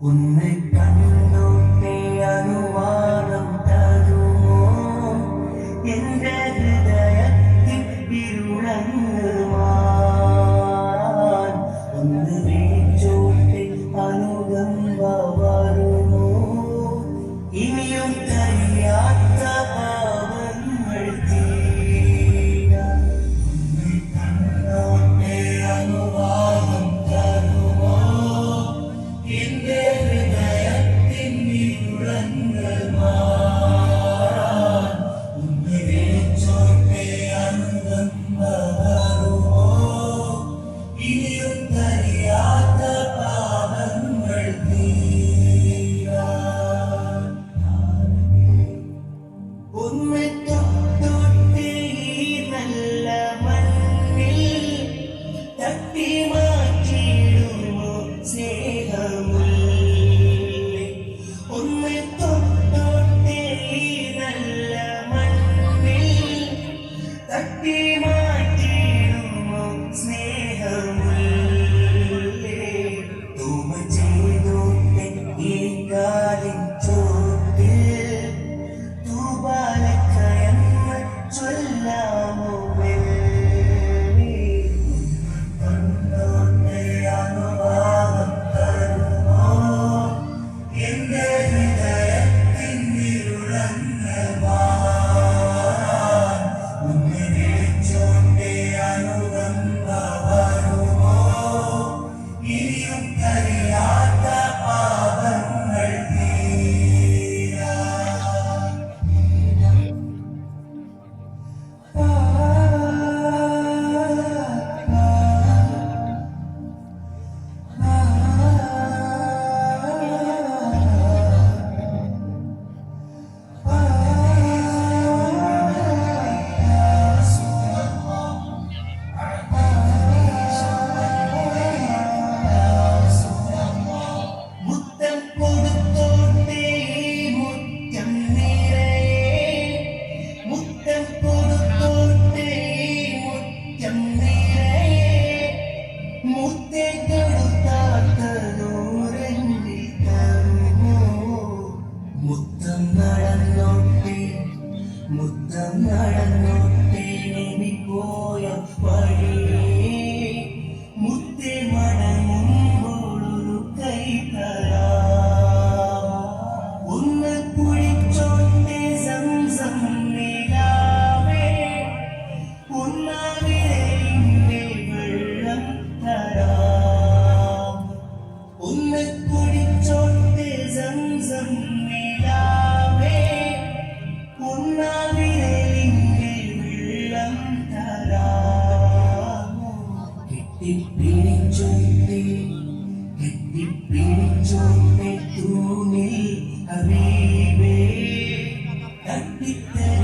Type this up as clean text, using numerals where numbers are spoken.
ഉന്നെ കണ്ടോട്ടെ അനുവാദം തരുമോ എന്റെ ഹൃദയത്തിൽ ഇരുളങ്ങുവാൻ ഒന്ന് വീഴ്ചോട്ടെ അനുകമ്പ വരുമോ ഇനിയും കഴിയാത്ത പാവങ്ങൾ തീരാൻ ഉന്നെ കണ്ടോട്ടെ അനുവാദം തരുമോ എന്റെ മുത്തം നടന്നോട്ടെ നീ പോയ വഴി മുത്തേ മടങ്ങുമ്പോഴൊരു കൈ തരാം ഒന്ന് കുഴിച്ചോട്ടെ സംസം നിലാവേ ഒന്നാവിരലിന്റെ വെള്ളം തരാം ഒന്ന് കുഴിച്ചോട്ടെ സംസം നിലാവേ ഒന്നാവിരലിന്റെ വെള്ളം തരാമോ കെട്ടിപ്പിടിച്ചോട്ടെ തൂണിൽ ഹബീബേ കട്ടിത്തരാം